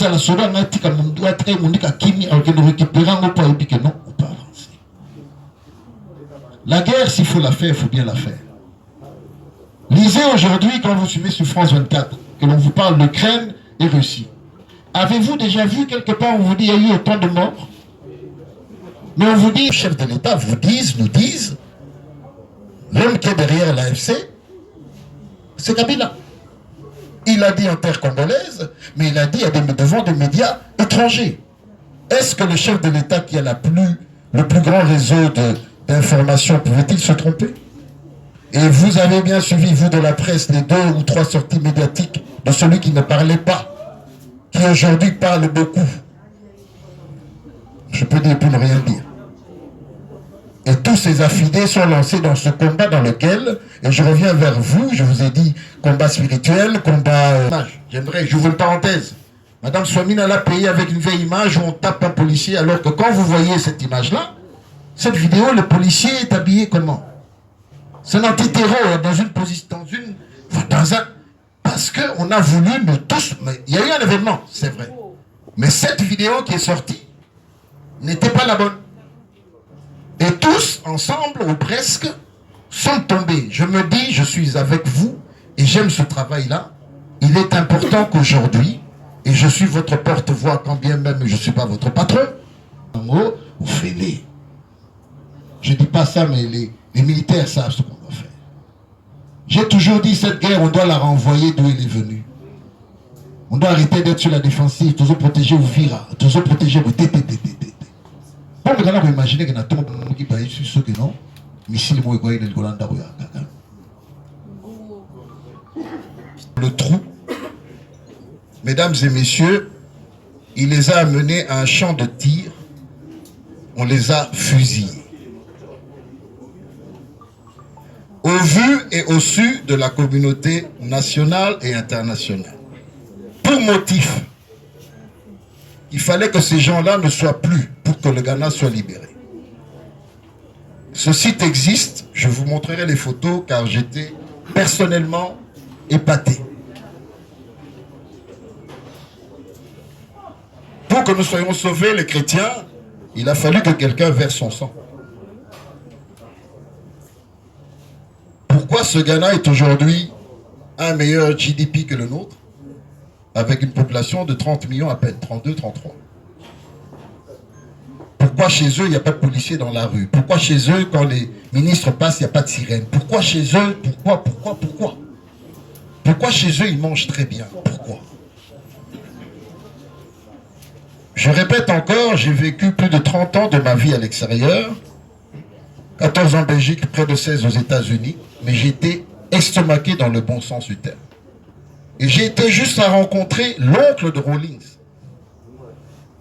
à la soda, on a dit qu'on doit être Kimi, alors que nous récupérons au point et que non, on peut avancer. La guerre, s'il faut la faire, il faut bien la faire. Lisez aujourd'hui, quand vous suivez sur France 24, que l'on vous parle d'Ukraine et Russie. Avez-vous déjà vu quelque part, on vous dit qu'il y a eu autant de morts? Mais on vous dit, le chef de l'État nous disent, l'homme qui est derrière l'AFC, c'est Kabila. Il a dit en terre congolaise, mais il a dit devant des médias étrangers. Est-ce que le chef de l'État qui a le plus grand réseau d'informations pouvait-il se tromper? Et vous avez bien suivi, vous de la presse, les 2 ou 3 sorties médiatiques de celui qui ne parlait pas, qui aujourd'hui parle beaucoup. Je peux dire pour ne rien dire. Et tous ces affidés sont lancés dans ce combat dans lequel, et je reviens vers vous, je vous ai dit combat spirituel, combat... J'aimerais, j'ouvre une parenthèse. Madame Swamina l'a payé avec une vieille image où on tape un policier, alors que quand vous voyez cette image-là, cette vidéo, le policier est habillé comment? C'est un antiterror dans une position, parce qu'on a voulu, nous tous, mais il y a eu un événement, c'est vrai. Mais cette vidéo qui est sortie n'était pas la bonne. Et tous, ensemble, ou presque, sont tombés. Je me dis, je suis avec vous, et j'aime ce travail-là. Il est important qu'aujourd'hui, et je suis votre porte-voix, quand bien même je ne suis pas votre patron, en mot, vous faites-les. Je ne dis pas ça, mais les militaires savent ce qu'on doit faire. J'ai toujours dit, cette guerre, on doit la renvoyer d'où elle est venue. On doit arrêter d'être sur la défensive, toujours protéger Ouvira, toujours protéger vous. Pour me vous imaginez que nous avons qui paye sur ce que non, le trou, mesdames et messieurs, il les a amenés à un champ de tir, on les a fusillés. Au vu et au su de la communauté nationale et internationale. Pour motif, il fallait que ces gens-là ne soient plus pour que le Ghana soit libéré. Ce site existe, je vous montrerai les photos car j'étais personnellement épaté. Pour que nous soyons sauvés, les chrétiens, il a fallu que quelqu'un verse son sang. Pourquoi ce Ghana est aujourd'hui un meilleur GDP que le nôtre, avec une population de 30 millions à peine, 32, 33? Pourquoi chez eux, il n'y a pas de policiers dans la rue? Pourquoi chez eux, quand les ministres passent, il n'y a pas de sirène? Pourquoi chez eux? Pourquoi? Pourquoi chez eux, ils mangent très bien? Pourquoi? Je répète encore, j'ai vécu plus de 30 ans de ma vie à l'extérieur, 14 ans en Belgique, près de 16 aux États-Unis, mais j'ai été estomaqué dans le bon sens du terme. Et j'ai été juste à rencontrer l'oncle de Rawlings,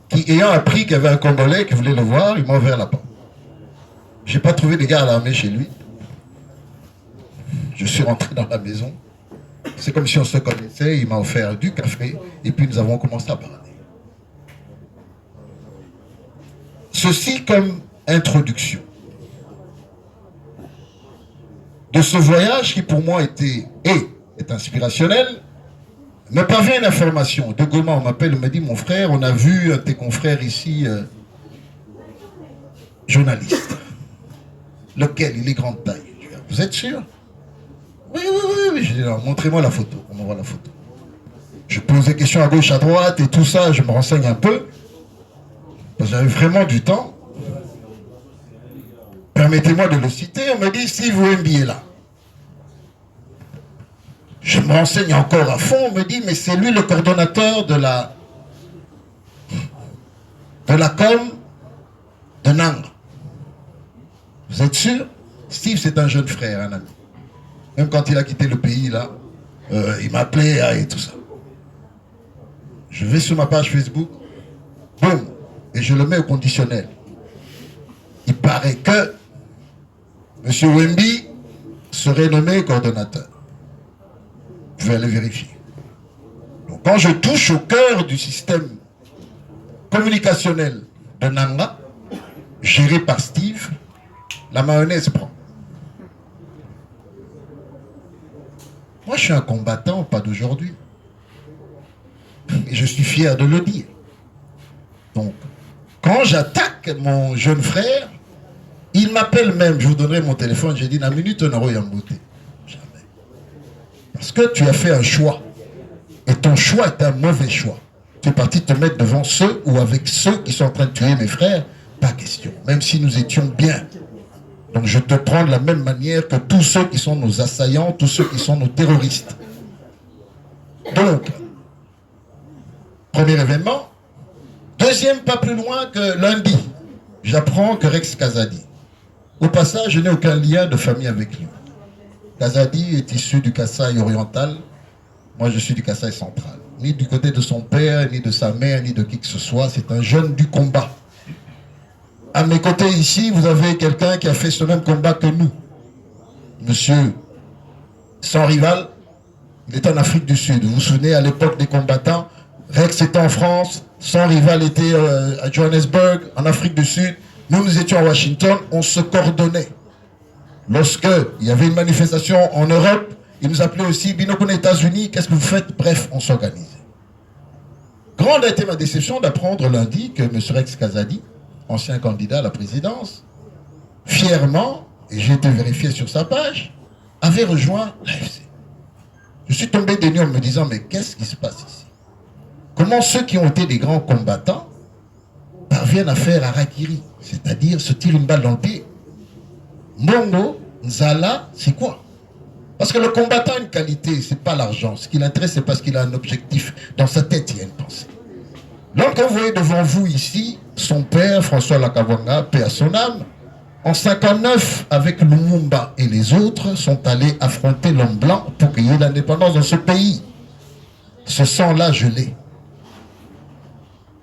qui, ayant appris qu'il y avait un Congolais qui voulait le voir, il m'a ouvert la porte. Je n'ai pas trouvé des gars à l'armée chez lui. Je suis rentré dans la maison. C'est comme si on se connaissait, il m'a offert du café, et puis nous avons commencé à parler. Ceci comme introduction de ce voyage qui pour moi est inspirationnel. Me parvient une information. De Goma, on m'appelle, on me dit, mon frère, on a vu tes confrères ici, journaliste. Lequel? Il est grande taille. Je dis, vous êtes sûr? Oui. Je dis, montrez-moi la photo. On m'envoie la photo. Je pose des questions à gauche, à droite et tout ça, je me renseigne un peu. J'avais vraiment du temps. Permettez-moi de le citer. On me dit, si vous MBA là. Je me renseigne encore à fond. On me dit, mais c'est lui le coordonnateur de la com de Nang. Vous êtes sûr? Steve, c'est un jeune frère, un ami. Même quand il a quitté le pays, là, il m'appelait et tout ça. Je vais sur ma page Facebook. Boum. Et je le mets au conditionnel. Il paraît que M. Wemby serait nommé coordonnateur. Je vais aller vérifier. Donc quand je touche au cœur du système communicationnel de Nanga, géré par Steve, la mayonnaise prend. Moi je suis un combattant, pas d'aujourd'hui. Et je suis fier de le dire. Donc, quand j'attaque mon jeune frère, il m'appelle même, je vous donnerai mon téléphone, j'ai dit, la minute, on aura beauté. Jamais. Parce que tu as fait un choix. Et ton choix est un mauvais choix. Tu es parti te mettre devant ceux ou avec ceux qui sont en train de tuer mes frères, pas question. Même si nous étions bien. Donc je te prends de la même manière que tous ceux qui sont nos assaillants, tous ceux qui sont nos terroristes. Donc, premier événement. Deuxième, pas plus loin que lundi, j'apprends que Rex Kazadi. Au passage, je n'ai aucun lien de famille avec lui. Kazadi est issu du Kasaï oriental. Moi, je suis du Kasaï central. Ni du côté de son père, ni de sa mère, ni de qui que ce soit. C'est un jeune du combat. À mes côtés ici, vous avez quelqu'un qui a fait ce même combat que nous. Monsieur, sans rival, il est en Afrique du Sud. Vous vous souvenez, à l'époque des combattants, Rex était en France, son rival était à Johannesburg, en Afrique du Sud. Nous étions à Washington, on se coordonnait. Lorsqu'il y avait une manifestation en Europe, il nous appelait aussi, Binokun États-Unis, qu'est-ce que vous faites? Bref, on s'organisait. Grande a été ma déception d'apprendre lundi que M. Rex Kazadi, ancien candidat à la présidence, fièrement, et j'ai été vérifié sur sa page, avait rejoint l'AFC. Je suis tombé des nues en me disant, mais qu'est-ce qui se passe ici? Comment ceux qui ont été des grands combattants parviennent à faire harakiri, c'est-à-dire se tirer une balle dans le pied? Mongo, Nzala, c'est quoi? Parce que le combattant a une qualité, c'est pas l'argent. Ce qui l'intéresse, c'est parce qu'il a un objectif. Dans sa tête, il y a une pensée. Donc, vous voyez devant vous ici, son père, François Lakavanga, paix à son âme, en 59, avec Lumumba et les autres, sont allés affronter l'homme blanc pour qu'il y ait l'indépendance dans ce pays. Ce sang-là, je l'ai.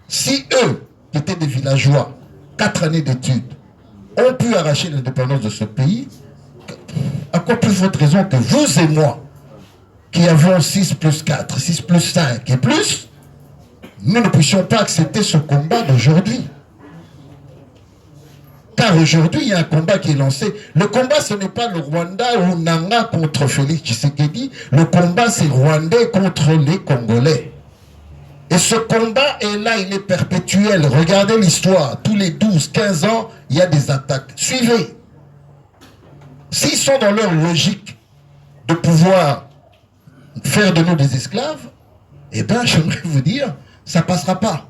Si eux, qui étaient des villageois, 4 années d'études, ont pu arracher l'indépendance de ce pays, à quoi plus votre raison que vous et moi, qui avons 6 plus 4, 6 plus 5 et plus, nous ne puissions pas accepter ce combat d'aujourd'hui. Car aujourd'hui, il y a un combat qui est lancé. Le combat, ce n'est pas le Rwanda ou Nanga contre Félix Tshisekedi. Le combat, c'est Rwandais contre les Congolais. Et ce combat est là, il est perpétuel. Regardez l'histoire. Tous les 12, 15 ans, il y a des attaques. Suivez. S'ils sont dans leur logique de pouvoir faire de nous des esclaves, eh bien, j'aimerais vous dire, ça ne passera pas.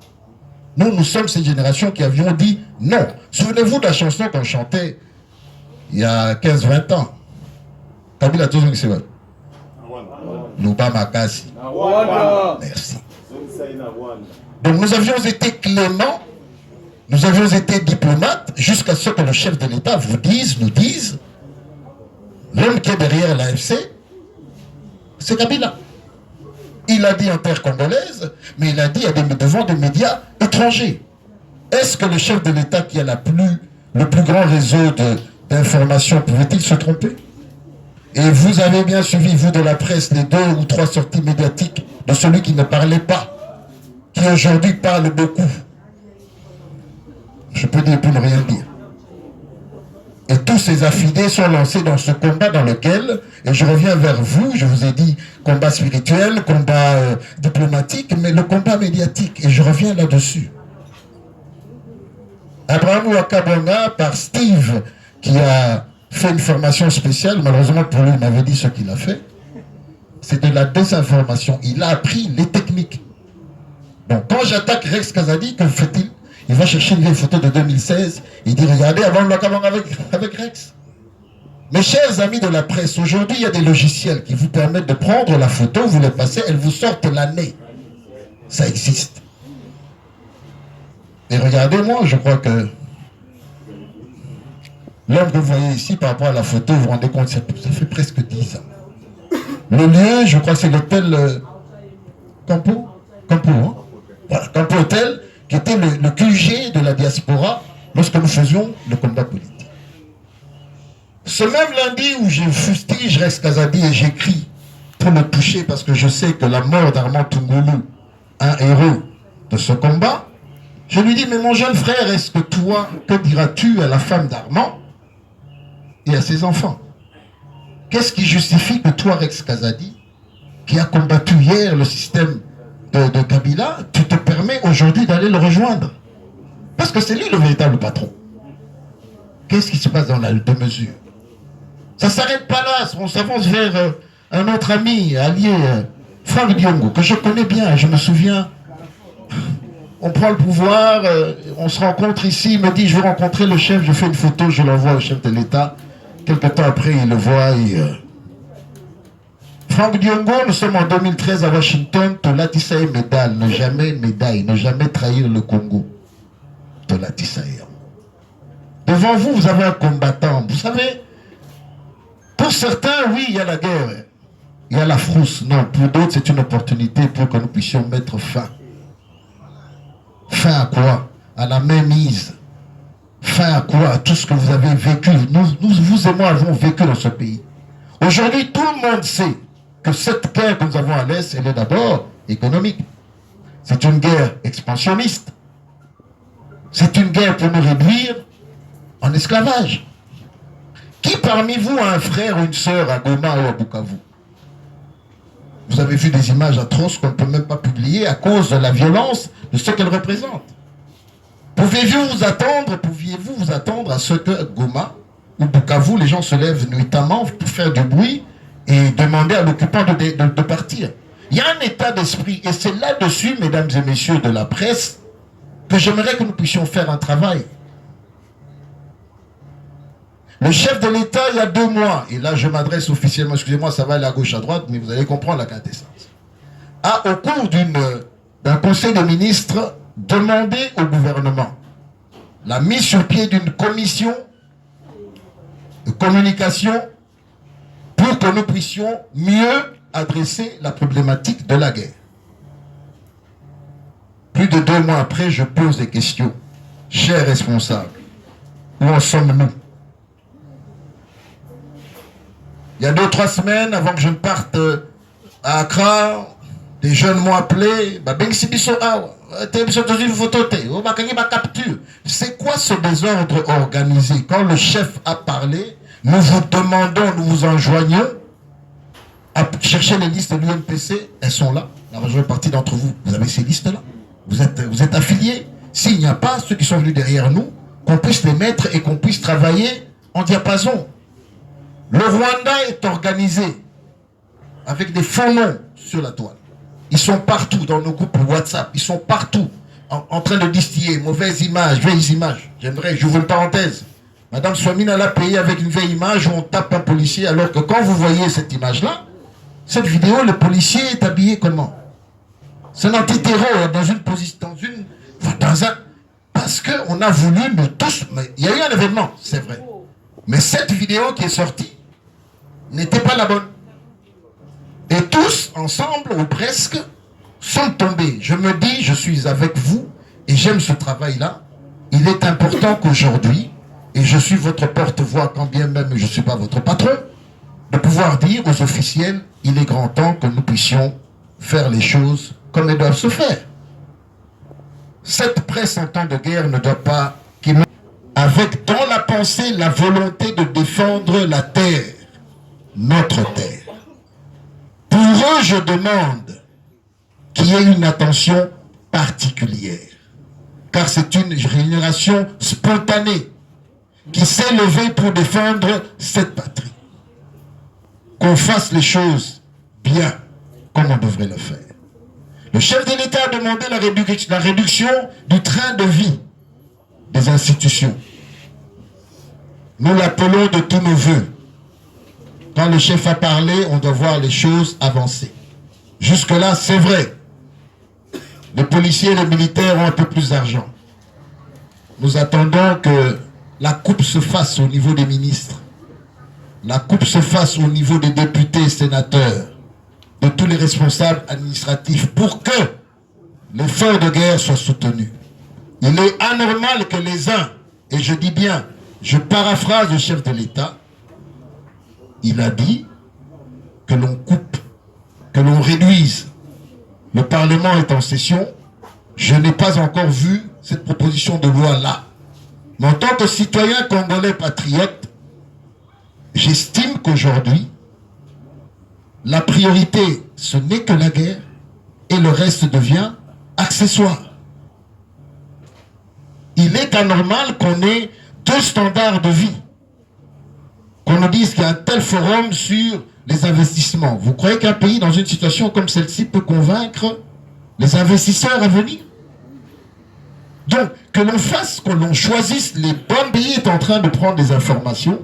Nous, nous sommes cette génération qui avions dit non. Souvenez-vous de la chanson qu'on chantait il y a 15-20 ans. Kabila Tozong Sewa. Luba Makasi. Merci. Donc nous avions été cléments, nous avions été diplomates, jusqu'à ce que le chef de l'État nous dise, l'homme qui est derrière l'AFC, c'est Kabila. Il a dit en terre congolaise, mais il a dit devant des médias étrangers. Est-ce que le chef de l'État qui a le plus grand réseau d'information pouvait-il se tromper? Et vous avez bien suivi, vous de la presse, les 2 ou 3 sorties médiatiques de celui qui ne parlait pas, qui aujourd'hui parle beaucoup. Je peux dire pour ne rien dire. Et tous ces affidés sont lancés dans ce combat dans lequel, et je reviens vers vous, je vous ai dit combat spirituel, combat diplomatique, mais le combat médiatique, et je reviens là-dessus. Abraham Ouakabonga, par Steve, qui a fait une formation spéciale, malheureusement pour lui, il m'avait dit ce qu'il a fait, c'est de la désinformation. Il a appris les techniques. Donc quand j'attaque Rex Kazadi, que fait-il? Il va chercher une vieille photo de 2016. Il dit, regardez, avant le Ouakabonga avec Rex. Mes chers amis de la presse, aujourd'hui, il y a des logiciels qui vous permettent de prendre la photo, vous les passez, elles vous sortent l'année. Ça existe. Et regardez-moi, je crois que l'homme que vous voyez ici, par rapport à la photo, vous vous rendez compte, ça fait presque 10 ans. Le lieu, je crois que c'est l'hôtel Campo, hein? Voilà, Campo Hôtel, qui était le QG de la diaspora lorsque nous faisions le combat politique. Ce même lundi où je fustige Rex Kazadi et j'écris pour me toucher parce que je sais que la mort d'Armand Tungulu, un héros de ce combat, je lui dis, mais mon jeune frère, est-ce que toi, que diras-tu à la femme d'Armand et à ses enfants? Qu'est-ce qui justifie que toi, Rex Kazadi, qui a combattu hier le système de Kabila, tu te permets aujourd'hui d'aller le rejoindre. Parce que c'est lui le véritable patron. Qu'est-ce qui se passe dans la mesure? Ça ne s'arrête pas là. On s'avance vers un autre ami, allié, Franck Diongo, que je connais bien. Je me souviens, on prend le pouvoir, on se rencontre ici, il me dit, je veux rencontrer le chef, je fais une photo, je l'envoie au chef de l'État. Quelque temps après, il le voit et... Franck Diongo, nous sommes en 2013 à Washington, Tola Tissaye médaille, ne jamais trahir le Congo. Tola Tissaye. Devant vous, vous avez un combattant. Vous savez, pour certains, oui, il y a la guerre, il y a la frousse. Non, pour d'autres, c'est une opportunité pour que nous puissions mettre fin. Fin à quoi? À la mainmise. Fin à quoi? À tout ce que vous avez vécu. Vous et moi avons vécu dans ce pays. Aujourd'hui, tout le monde sait que cette guerre que nous avons à l'Est, elle est d'abord économique. C'est une guerre expansionniste. C'est une guerre pour nous réduire en esclavage. Qui parmi vous a un frère ou une sœur à Goma ou à Bukavu? Vous avez vu des images atroces qu'on ne peut même pas publier à cause de la violence de ce qu'elles représentent. Pouviez-vous vous attendre à ce que Goma ou Bukavu, les gens se lèvent nuitamment pour faire du bruit et demander à l'occupant de partir? Il y a un état d'esprit, et c'est là-dessus, mesdames et messieurs de la presse, que j'aimerais que nous puissions faire un travail. Le chef de l'État, il y a 2 mois, et là je m'adresse officiellement, excusez-moi, ça va aller à gauche, à droite, mais vous allez comprendre la quintessence, a au cours d'un conseil de ministres demandé au gouvernement la mise sur pied d'une commission de communication pour que nous puissions mieux adresser la problématique de la guerre. Plus de 2 mois après, je pose des questions. Chers responsables, où en sommes-nous? Il y a 2-3 semaines, avant que je ne parte à Accra, des jeunes m'ont appelé. C'est quoi ce désordre organisé? Quand le chef a parlé, nous vous demandons, nous vous enjoignons à chercher les listes de l'UNPC. Elles sont là. La majeure partie d'entre vous, vous avez ces listes-là. Vous êtes affiliés. S'il n'y a pas ceux qui sont venus derrière nous, qu'on puisse les mettre et qu'on puisse travailler en diapason. Le Rwanda est organisé avec des faux noms sur la toile. Ils sont partout dans nos groupes WhatsApp. Ils sont partout en train de distiller mauvaises images, vieilles images. J'ouvre une parenthèse. Madame Swamine l'a payé avec une vieille image où on tape un policier, alors que quand vous voyez cette image-là, cette vidéo, le policier est habillé comment? C'est un antiterror dans une position, parce qu'on a voulu nous tous... Il y a eu un événement, c'est vrai. Mais cette vidéo qui est sortie n'était pas la bonne. Et tous, ensemble, ou presque, sont tombés. Je me dis, je suis avec vous, et j'aime ce travail-là. Il est important qu'aujourd'hui, et je suis votre porte-voix, quand bien même je ne suis pas votre patron, de pouvoir dire aux officiels, il est grand temps que nous puissions faire les choses comme elles doivent se faire. Cette presse en temps de guerre ne doit pas... avec dans la pensée la volonté de défendre la terre, notre terre. Pour eux, je demande qu'il y ait une attention particulière, car c'est une génération spontanée qui s'est levée pour défendre cette patrie. Qu'on fasse les choses bien, comme on devrait le faire. Le chef de l'État a demandé la réduction du train de vie des institutions. Nous l'appelons de tous nos voeux. Quand le chef a parlé, on doit voir les choses avancer. Jusque-là, c'est vrai. Les policiers et les militaires ont un peu plus d'argent. Nous attendons que la coupe se fasse au niveau des ministres. La coupe se fasse au niveau des députés et sénateurs, de tous les responsables administratifs, pour que l'effort de guerre soit soutenu. Il est anormal que les uns, et je dis bien, je paraphrase le chef de l'État, il a dit que l'on coupe, que l'on réduise. Le Parlement est en session. Je n'ai pas encore vu cette proposition de loi-là. Mais en tant que citoyen congolais patriote, j'estime qu'aujourd'hui, la priorité, ce n'est que la guerre, et le reste devient accessoire. Il est anormal qu'on ait deux standards de vie. Qu'on nous dise qu'il y a un tel forum sur les investissements. Vous croyez qu'un pays dans une situation comme celle-ci peut convaincre les investisseurs à venir? Donc, que l'on fasse, que l'on choisisse, les bons pays est en train de prendre des informations.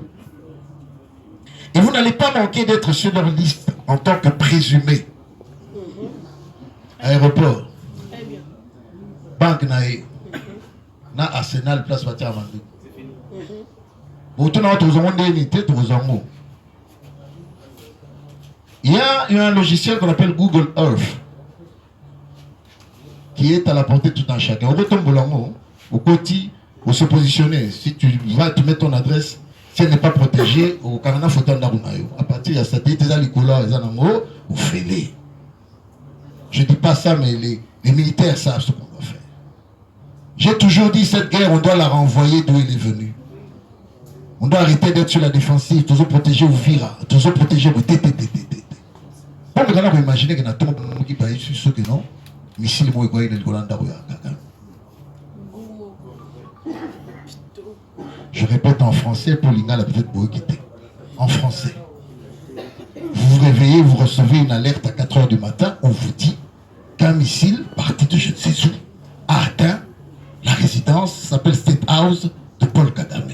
Et vous n'allez pas manquer d'être sur leur liste en tant que présumé. Aéroport. Banque Naé. Na Arsenal, place Batia Mandou. Il y a un logiciel qu'on appelle Google Earth qui est à la portée de tout un chacun. Au côté, au se positionner. Si tu vas, tu mets ton adresse, si elle n'est pas protégée, au Canada, faut à partir de la satellite, les couleurs, vous faites. Je ne dis pas ça, mais les militaires savent ce qu'on doit faire. J'ai toujours dit, cette guerre, on doit la renvoyer d'où elle est venue. On doit arrêter d'être sur la défensive, toujours protéger Ouvira, toujours protéger le TTTTT. Pas que vous imaginez qu'il y a tout le monde qui paye sur ce que non. Missile, moi, il y a le Golanda. Je répète en français pour l'Inga, la peut-être pour quitter. En français. Vous vous réveillez, vous recevez une alerte à 4 h du matin, on vous dit qu'un missile, parti de je ne sais où, a atteint la résidence, s'appelle State House de Paul Kagame.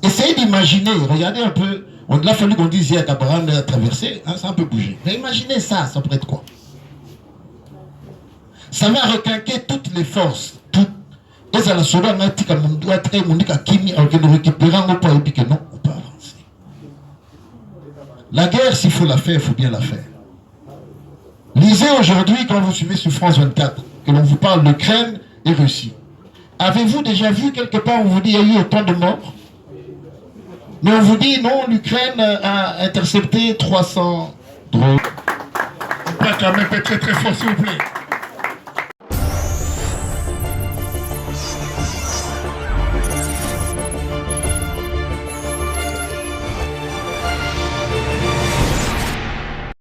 Essayez d'imaginer, regardez un peu, il a fallu qu'on dise hier qu'Abraham a traversé, hein, ça a un peu bougé. Mais imaginez ça, ça pourrait être quoi? Ça va requinquer toutes les forces, toutes. Et ça la soda n'a pas doit très mon Kimi en nous récupérant au pas et puis que non, on peut avancer. La guerre, s'il faut la faire, il faut bien la faire. Lisez aujourd'hui, quand vous suivez sur France 24, que l'on vous parle d'Ukraine et Russie. Avez-vous déjà vu quelque part, on vous dit qu'il y a eu autant de morts? Mais on vous dit non, l'Ukraine a intercepté 300 drones. On peut quand même être très très fort, s'il vous plaît.